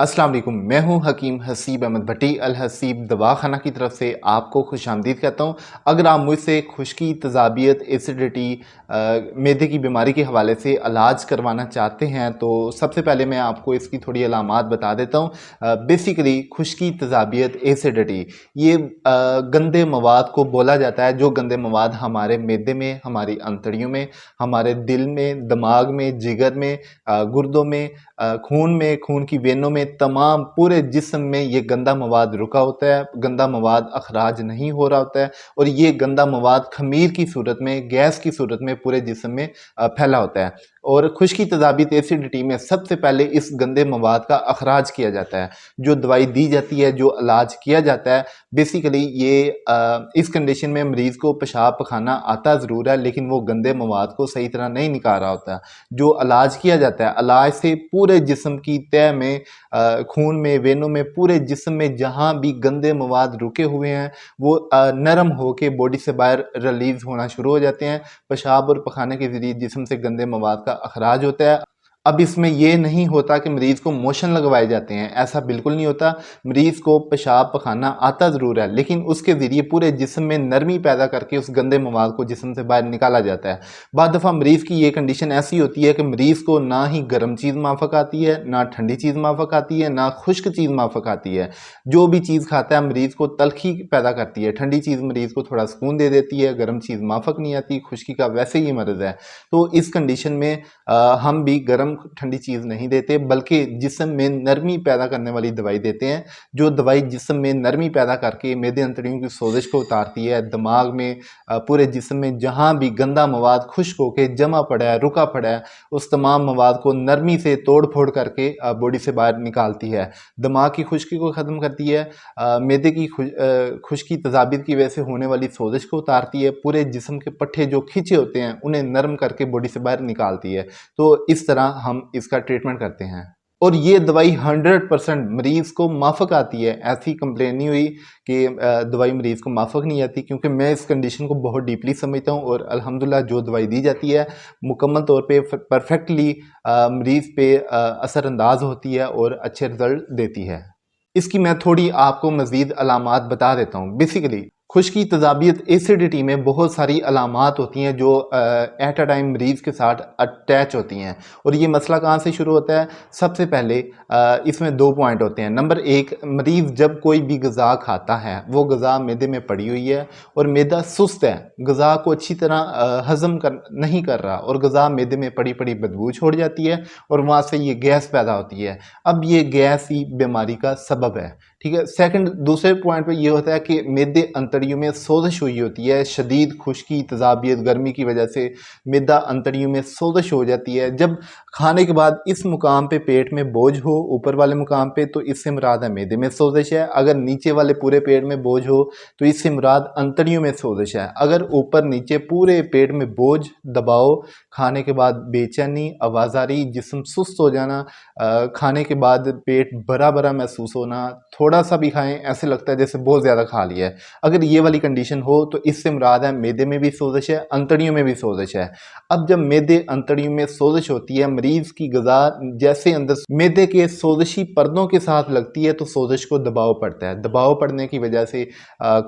अस्सलाम वालेकुम। मैं हूं हकीम हसीब अहमद भट्टी अल हसीब दवाखाना की तरफ से आपको खुशामदीद कहता हूं। अगर आप मुझसे खुश्की, तेज़ाबियत, एसिडिटी, मैदे की बीमारी के हवाले से इलाज करवाना चाहते हैं तो सबसे पहले मैं आपको इसकी थोड़ी अलामात बता देता हूं। बेसिकली खुश्की, तेज़ाबियत, एसिडिटी ये गंदे मवाद को बोला जाता है। जो गंदे मवाद हमारे मैदे में, हमारी अंतड़ियों में, हमारे दिल में, दिमाग में, जिगर में, गुर्दों में, खून में, खून की वेनों में, तमाम पूरे जिस्म में ये गंदा मवाद रुका होता है। गंदा मवाद अखराज नहीं हो रहा होता है और ये गंदा मवाद खमीर की सूरत में, गैस की सूरत में पूरे जिस्म में फैला होता है। और खुश्की, तेज़ाबियत, एसिडिटी में सबसे पहले इस गंदे मवाद का अखराज किया जाता है। जो दवाई दी जाती है, जो इलाज किया जाता है, बेसिकली ये इस कंडीशन में मरीज़ को पेशाब पखाना आता ज़रूर है, लेकिन वो गंदे मवाद को सही तरह नहीं निकाल रहा होता। जो इलाज किया जाता है, इलाज से पूरे जिस्म की तह में, खून में, वेनों में, पूरे जिस्म में जहाँ भी गंदे मवाद रुके हुए हैं वो नरम होके बॉडी से बाहर रिलीज़ होना शुरू हो जाते हैं। पेशाब और पखाने के ज़रिए जिस्म से गंदे मवाद का अखराज होता है। अब इसमें ये नहीं होता कि मरीज़ को मोशन लगवाए जाते हैं, ऐसा बिल्कुल नहीं होता। मरीज़ को पेशाब पखाना आता ज़रूर है, लेकिन उसके ज़रिए पूरे जिस्म में नरमी पैदा करके उस गंदे मवाद को जिस्म से बाहर निकाला जाता है। बाद दफ़ा मरीज़ की ये कंडीशन ऐसी होती है कि मरीज़ को ना ही गर्म चीज़ माफ़क आती है, ना ठंडी चीज़ माफ़क आती है, ना खुश्क चीज़ माफ़क आती है। जो भी चीज़ खाता है मरीज़ को तल्खी पैदा करती है। ठंडी चीज़ मरीज़ को थोड़ा सुकून दे देती है, गर्म चीज़ माफ़क नहीं आती। खुश्की का वैसे ही मर्ज़ है। तो इस कंडीशन में हम भी गर्म ठंडी चीज़ नहीं देते, बल्कि जिस्म में नरमी पैदा करने वाली दवाई देते हैं। जो दवाई जिस्म में नरमी पैदा करके मैदे अंतड़ियों की सोजिश को उतारती है। दिमाग में, पूरे जिस्म में जहाँ भी गंदा मवाद खुश्क होके जमा पड़ा है, रुका पड़ा है, उस तमाम मवाद को नरमी से तोड़ फोड़ करके बॉडी से बाहर निकालती है। दिमाग की खुश्की को ख़त्म करती है। मैदे की खुश्की, तेज़ाबियत की वजह से होने वाली सोजिश को उतारती है। पूरे जिस्म के पट्टे जो खिंचे होते हैं उन्हें नरम करके बॉडी से बाहर निकालती है। तो इस तरह हम इसका ट्रीटमेंट करते हैं और ये दवाई 100% मरीज़ को माफ़क आती है। ऐसी कंप्लेन नहीं हुई कि दवाई मरीज़ को माफ़क नहीं आती, क्योंकि मैं इस कंडीशन को बहुत डीपली समझता हूँ और अल्हम्दुलिल्लाह जो दवाई दी जाती है मुकम्मल तौर पे परफेक्टली मरीज़ पे असरअंदाज होती है और अच्छे रिज़ल्ट देती है। इसकी मैं थोड़ी आपको मज़ीद अलामात बता देता हूँ। बेसिकली खुश्की, तेज़ाबियत, एसिडिटी में बहुत सारी अलामात होती हैं जो एट अ टाइम मरीज़ के साथ अटैच होती हैं। और ये मसला कहाँ से शुरू होता है? सबसे पहले इसमें 2 पॉइंट होते हैं। नंबर 1, मरीज़ जब कोई भी ग़िज़ा खाता है, वो ग़िज़ा मैदे में पड़ी हुई है और मैदा सुस्त है, ग़िज़ा को अच्छी तरह हज़म नहीं कर रहा और ग़िज़ा मैदे में पड़ी पड़ी बदबू छोड़ जाती है और वहाँ से ये गैस पैदा होती है। अब ये गैस ही बीमारी का सबब है। ठीक है। सेकंड, दूसरे पॉइंट पे ये होता है कि मैदे अंतड़ियों में सोजिश हुई होती है। शदीद खुश्की, तेज़ाबियत, गर्मी की वजह से मैदा अंतड़ियों में सोजिश हो जाती है। जब खाने के बाद इस मुकाम पे पेट में बोझ हो, ऊपर वाले मुकाम पे, तो इससे मुराद है मैदे में सोजिश है। अगर नीचे वाले पूरे पेट में बोझ हो तो इससे मुराद अंतड़ियों में सोजिश है। अगर ऊपर नीचे पूरे पेट में बोझ, दबाव, खाने के बाद बेचैनी, आवाज़ारी, जिस्म सुस्त हो जाना, खाने के बाद पेट भरा भरा महसूस होना, थोड़ा सा भी खाएं ऐसे लगता है जैसे बहुत ज़्यादा खा लिया है। अगर ये वाली कंडीशन हो तो इससे मुराद है मैदे में भी सोजिश है, अंतड़ियों में भी सोजिश है। अब जब मैदे अंतड़ियों में सोजिश होती है, मरीज़ की ग़िज़ा जैसे अंदर मैदे के सोजिशी पर्दों के साथ लगती है तो सोजिश को दबाव पड़ता है। दबाव पड़ने की वजह से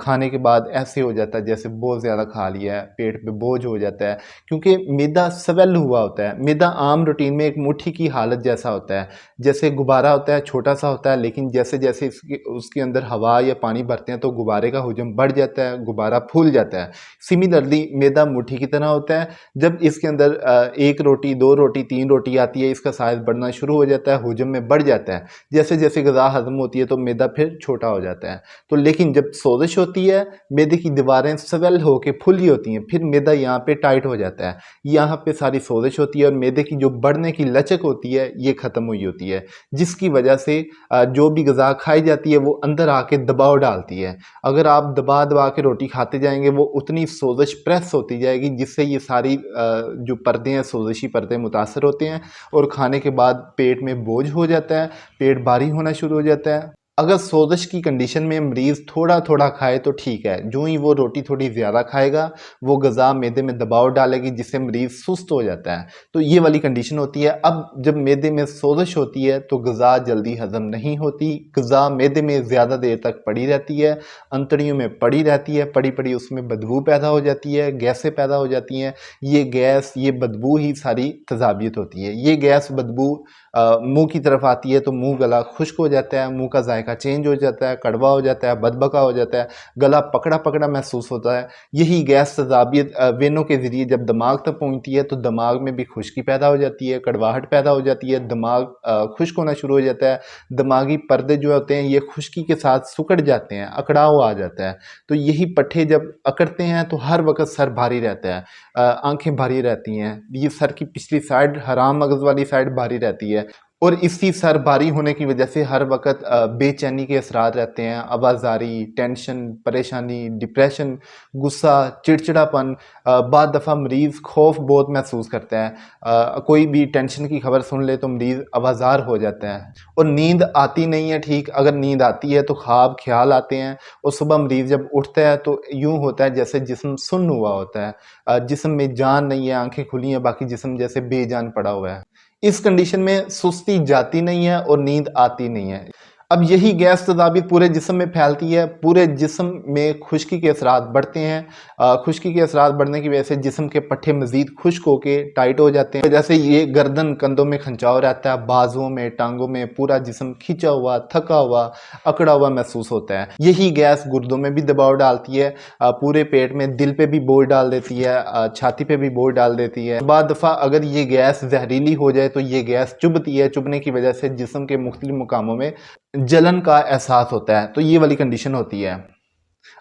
खाने के बाद ऐसे हो जाता है जैसे बहुत ज़्यादा खा लिया है, पेट पे बोझ हो जाता है, क्योंकि मैदा स्वेल हुआ होता है। मैदा आम रूटीन में एक मुट्ठी की हालत जैसा होता है, जैसे गुब्बारा होता है, छोटा सा होता है, लेकिन जैसे जैसे उसके अंदर हवा या पानी भरते हैं तो गुब्बारे का हुजम बढ़ जाता है, गुब्बारा फूल जाता है। सिमिलरली मैदा मुट्ठी की तरह होता है। जब इसके अंदर 1 रोटी, 2 रोटी, 3 रोटी आती है, इसका साइज़ बढ़ना शुरू हो जाता है, हुजम में बढ़ जाता है। जैसे जैसे ग़िज़ा हज़म होती है तो मैदा फिर छोटा हो जाता है। तो लेकिन जब सोजिश होती है, मैदे की दीवारें स्वेल होके फुली होती हैं, फिर मैदा यहाँ पे टाइट हो जाता है। यहाँ पे सारी सोजिश होती है और मैदे की जो बढ़ने की लचक होती है ये ख़त्म हुई होती है, जिसकी वजह से जो भी ग़िज़ा खाई जाती है वो अंदर आके दबाव डालती है। अगर आप दबा दबा के रोटी खाते जाएंगे वो उतनी सोजिश प्रेस होती जाएगी, जिससे ये सारी जो पर्दे हैं, सोजिशी पर्दे मुतासर होते हैं और खाने के बाद पेट में बोझ हो जाता है, पेट भारी होना शुरू हो जाता है। अगर सोज़श की कंडीशन में मरीज़ थोड़ा थोड़ा खाए तो ठीक है, जो ही वो रोटी थोड़ी ज़्यादा खाएगा वो ग़िज़ा मैदे में दबाव डालेगी जिससे मरीज़ सुस्त हो जाता है, तो ये वाली कंडीशन होती है। अब जब मैदे में सोज़श होती है तो ग़िज़ा जल्दी हज़म नहीं होती, ग़िज़ा मैदे में ज़्यादा देर तक पड़ी रहती है, अंतड़ियों में पड़ी रहती है, पड़ी पड़ी उसमें बदबू पैदा हो जाती है, गैसें पैदा हो जाती हैं। ये गैस, ये बदबू ही सारी तज़ाबियत होती है। ये गैस बदबू मुँह की तरफ आती है तो मुँह गला खुश्क हो जाता है, मुँह का जायका चेंज हो जाता है, कड़वा हो जाता है, बदबका हो जाता है, गला पकड़ा पकड़ा महसूस होता है। यही गैस तज़ाबियत वेनों के ज़रिए जब दिमाग तक पहुँचती है तो दिमाग में भी खुश्की पैदा हो जाती है, कड़वाहट पैदा हो जाती है, दिमाग खुश्क होना शुरू हो जाता है, दिमागी पर्दे जो होते हैं ये खुश्की के साथ सिकुड़ जाते हैं, अकड़ाव आ जाता है। तो यही पट्ठे जब अकड़ते हैं तो हर वक्त सर भारी रहता है, आंखें भारी रहती हैं, ये सर की पिछली साइड हराम मगज़ वाली साइड भारी रहती है और इसी सर भारी होने की वजह से हर वक्त बेचैनी के असरात रहते हैं, आवाज़ारी, टेंशन, परेशानी, डिप्रेशन, गुस्सा, चिड़चिड़ापन, बाद दफ़ा मरीज़ खौफ बहुत महसूस करता है। कोई भी टेंशन की खबर सुन ले तो मरीज़ आवाज़ार हो जाता है और नींद आती नहीं है ठीक, अगर नींद आती है तो ख्वाब ख्याल आते हैं और सुबह मरीज़ जब उठता है तो यूँ होता है जैसे जिस्म सुन्न हुआ होता है, जिस्म में जान नहीं है, आंखें खुली हैं, बाकी जिस्म जैसे बेजान पड़ा हुआ है। इस कंडीशन में सुस्ती जाती नहीं है और नींद आती नहीं है। अब यही गैस तदाबीर पूरे जिस्म में फैलती है, पूरे जिस्म में खुश्की के असरात बढ़ते हैं। खुश्की के असरात बढ़ने की वजह से जिस्म के पट्टे मज़ीद खुश्क होके टाइट हो जाते हैं। जैसे ये गर्दन कंधों में खंचाव रहता है, बाजुओं में, टांगों में पूरा जिस्म खिंचा हुआ, थका हुआ, अकड़ा हुआ महसूस होता है। यही गैस गुर्दों में भी दबाव डालती है, पूरे पेट में, दिल पे भी बोझ डाल देती है, छाती पे भी बोझ डाल देती है। बाद दफ़ा अगर ये गैस जहरीली हो जाए तो ये गैस चुभती है, चुभने की वजह से जिस्म के मुख्तलिफ मुकामों में जलन का एहसास होता है, तो ये वाली कंडीशन होती है।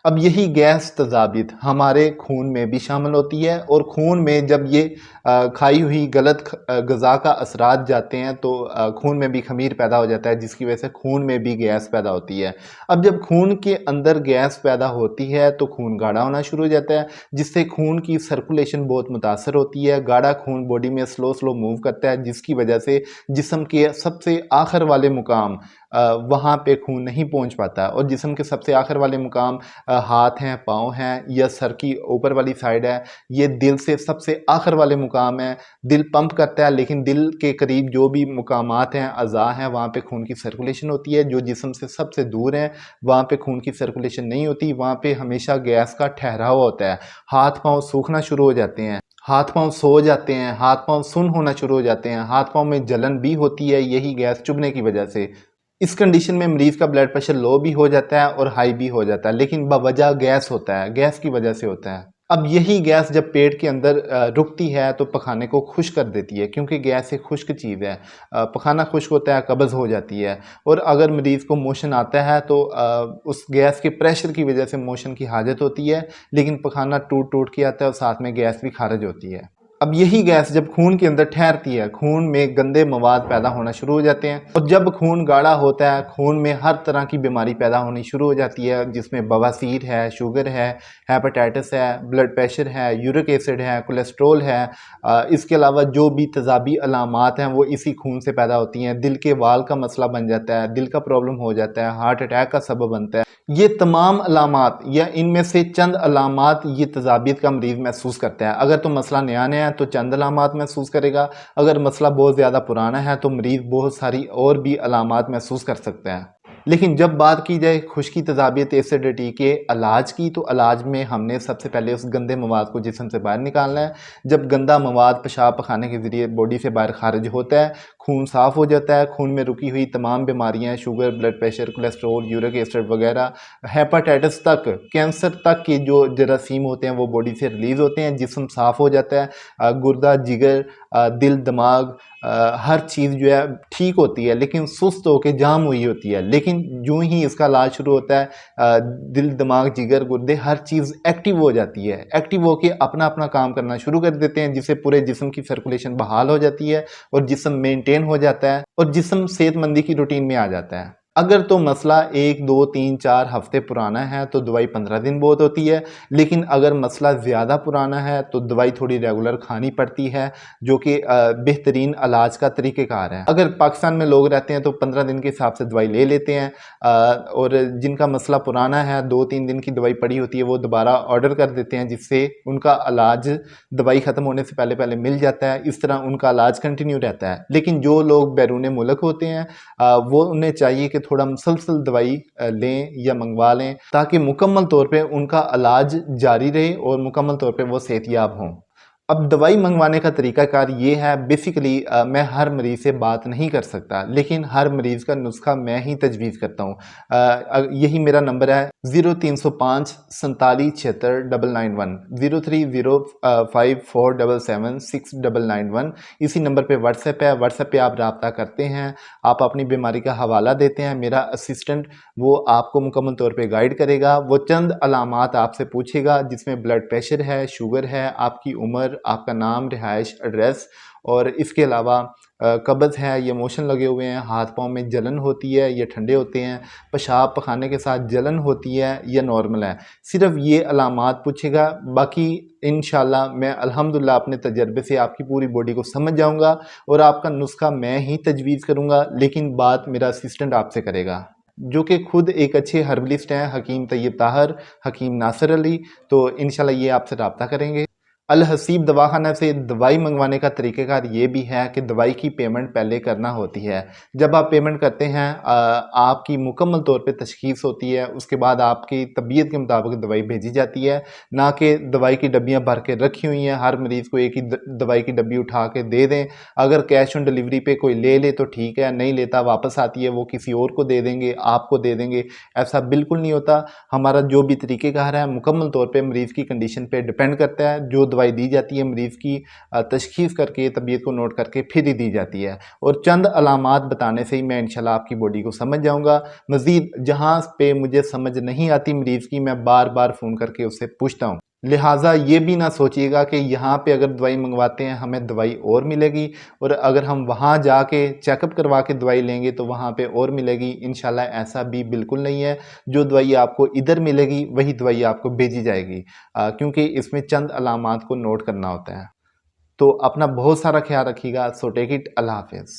अब यही गैस तज़ाबित हमारे खून में भी शामिल होती है और खून में जब ये खाई हुई गलत ग़िज़ा का असरात जाते हैं तो खून में भी ख़मीर पैदा हो जाता है जिसकी वजह से खून में भी गैस पैदा होती है। अब जब खून के अंदर गैस पैदा होती है तो खून गाढ़ा होना शुरू हो जाता है जिससे खून की सर्कुलेशन बहुत मुतासर होती है। गाढ़ा खून बॉडी में स्लो स्लो मूव करता है जिसकी वजह से जिस्म के सबसे आखिर वाले मुकाम वहाँ पे खून नहीं पहुँच पाता और जिस्म के सबसे आखिर वाले मुकाम हाथ हैं, पाँव हैं या सर की ऊपर वाली साइड है, ये दिल से सबसे आखिर वाले मुकाम है। दिल पंप करता है लेकिन दिल के करीब जो भी मुकामात हैं, अज़ा हैं, वहाँ पे खून की सर्कुलेशन होती है। जो जिस्म से सबसे दूर हैं वहाँ पे खून की सर्कुलेशन नहीं होती, वहाँ पे हमेशा गैस का ठहराव होता है। हाथ पाँव सूखना शुरू हो जाते हैं, हाथ पाँव सो जाते हैं, हाथ पाँव सुन्न होना शुरू हो जाते हैं, हाथ पाँव में जलन भी होती है यही गैस चुभने की वजह से। इस कंडीशन में मरीज़ का ब्लड प्रेशर लो भी हो जाता है और हाई भी हो जाता है, लेकिन बवजह गैस होता है, गैस की वजह से होता है। अब यही गैस जब पेट के अंदर रुकती है तो पखाने को खुश्क कर देती है क्योंकि गैस एक खुश्क चीज़ है। पखाना खुश्क होता है, कब्ज़ हो जाती है और अगर मरीज़ को मोशन आता है तो उस गैस के प्रेशर की वजह से मोशन की हाजत होती है, लेकिन पखाना टूट टूट के आता है और साथ में गैस भी खारिज होती है। अब यही गैस जब खून के अंदर ठहरती है, खून में गंदे मवाद पैदा होना शुरू हो जाते हैं और जब खून गाढ़ा होता है, खून में हर तरह की बीमारी पैदा होनी शुरू हो जाती है जिसमें बवासीर है, शुगर है, हेपेटाइटिस है, ब्लड प्रेशर है, यूरिक एसिड है, कोलेस्ट्रोल है। इसके अलावा जो भी तेज़ाबी अलामात हैं वो इसी खून से पैदा होती हैं। दिल के वाल का मसला बन जाता है, दिल का प्रॉब्लम हो जाता है, हार्ट अटैक का सबब बनता है। ये तमाम अलामात या इनमें से चंद अलामात ये तज़ाबियत का मरीज़ महसूस करता है। अगर तो मसला नया नया है तो चंद अलामात महसूस करेगा, अगर मसला बहुत ज़्यादा पुराना है तो मरीज़ बहुत सारी और भी अलामात महसूस कर सकता है। लेकिन जब बात की जाए खुश्की तज़ाबियत एसिडिटी के इलाज की तो इलाज में हमने सबसे पहले उस गंदे मवाद को जिस्म से बाहर निकालना है। जब गंदा मवाद पेशाब पखाने के ज़रिए बॉडी से बाहर खारिज होता है, खून साफ़ हो जाता है, खून में रुकी हुई तमाम बीमारियां, sugar, blood pressure, cholesterol, uric acid वगैरह, हेपेटाइटिस तक, कैंसर तक के जो जरासीम होते हैं वो बॉडी से रिलीज़ होते हैं, जिस्म साफ़ हो जाता है, गुर्दा, जिगर, दिल, दिमाग, हर चीज़ जो है ठीक होती है लेकिन सुस्त होकर जाम हुई होती है। लेकिन यूँ ही इसका इलाज शुरू होता है, दिल, दिमाग, जिगर, गुर्दे हर चीज़ एक्टिव हो जाती है, एक्टिव होके अपना अपना काम करना शुरू कर देते हैं जिससे पूरे जिस्म की सर्कुलेशन बहाल हो जाती है और जिस्म मेंटेन हो जाता है और जिस्म सेहतमंदी की रूटीन में आ जाता है। अगर तो मसला 1, 2, 3, 4 हफ्ते पुराना है तो दवाई 15 दिन बहुत होती है, लेकिन अगर मसला ज़्यादा पुराना है तो दवाई थोड़ी रेगुलर खानी पड़ती है, जो कि बेहतरीन इलाज का तरीक़ेकार है। अगर पाकिस्तान में लोग रहते हैं तो 15 दिन के हिसाब से दवाई ले लेते हैं, और जिनका मसला पुराना है 2-3 दिन की दवाई पड़ी होती है वो दोबारा ऑर्डर कर देते हैं, जिससे उनका इलाज दवाई ख़त्म होने से पहले मिल जाता है। इस तरह उनका इलाज कंटिन्यू रहता है। लेकिन जो लोग बैरून मुल्क होते हैं, वो उन्हें चाहिए कि थोड़ा मुसलसल दवाई लें या मंगवा लें, ताकि मुकम्मल तौर पे उनका इलाज जारी रहे और मुकम्मल तौर पे वो सेहतियाब हों। अब दवाई मंगवाने का तरीक़ाकार ये है, बेसिकली मैं हर मरीज़ से बात नहीं कर सकता, लेकिन हर मरीज़ का नुस्खा मैं ही तजवीज़ करता हूँ। यही मेरा नंबर है 0305 47 76 991 03054776 इसी नंबर पे व्हाट्सएप है। व्हाट्सएप पे आप रब्ता करते हैं, आप अपनी बीमारी का हवाला देते हैं, मेरा असिस्टेंट वो आपको मुकम्मल तौर पे गाइड करेगा। वो चंद अलामात आपसे पूछेगा, जिसमें ब्लड प्रेशर है, शुगर है, आपकी उम्र, आपका नाम, रिहाइश, एड्रेस, और इसके अलावा कब्ज़ है या मोशन लगे हुए हैं, हाथ पाँव में जलन होती है या ठंडे होते हैं, पेशाब पखाने के साथ जलन होती है या नॉर्मल है। सिर्फ़ ये अलामात पूछेगा, बाकी इंशाल्लाह मैं अल्हम्दुलिल्लाह अपने तजर्बे से आपकी पूरी बॉडी को समझ जाऊँगा और आपका नुस्खा मैं ही तजवीज़ करूँगा, लेकिन बात मेरा असिस्टेंट आपसे करेगा, जो कि खुद एक अच्छे हर्बलिस्ट हैं, हकीम तैयब ताहर, हकीम नासिर अली। तो इंशाल्लाह ये आपसे रब्ता करेंगे। अल हसीब दवाखाना से दवाई मंगवाने का तरीक़ेकार ये भी है कि दवाई की पेमेंट पहले करना होती है। जब आप पेमेंट करते हैं, आपकी मुकम्मल तौर पे तशख़ीस होती है, उसके बाद आपकी तबीयत के मुताबिक दवाई भेजी जाती है, ना कि दवाई की डब्बियाँ भर के रखी हुई हैं, हर मरीज़ को एक ही दवाई की डब्बी उठा के दे दें। अगर कैश ऑन डिलीवरी पे कोई ले ले तो ठीक है, नहीं लेता वापस आती है, वो किसी और को दे देंगे, आपको दे देंगे, ऐसा बिल्कुल नहीं होता। हमारा जो भी तरीक़ेकार है मुकम्मल तौर पे मरीज़ की कंडीशन पे डिपेंड करता है। जो दवाई दी जाती है मरीज़ की तशख़ीस करके, तबीयत को नोट करके फिर ही दी जाती है, और चंद अलामात बताने से ही मैं इंशाल्लाह आपकी बॉडी को समझ जाऊँगा। मज़ीद जहाँ पे मुझे समझ नहीं आती मरीज़ की, मैं बार-बार फ़ोन करके उससे पूछता हूँ। लिहाजा ये भी ना सोचिएगा कि यहाँ पे अगर दवाई मंगवाते हैं हमें दवाई और मिलेगी, और अगर हम वहाँ जाके चेकअप करवा के दवाई लेंगे तो वहाँ पे और मिलेगी। इंशाल्लाह ऐसा भी बिल्कुल नहीं है। जो दवाई आपको इधर मिलेगी वही दवाई आपको भेजी जाएगी, क्योंकि इसमें चंद अलामात को नोट करना होता है। तो अपना बहुत सारा ख्याल रखिएगा। सो टेक इट, अल्लाह हाफ़िज़।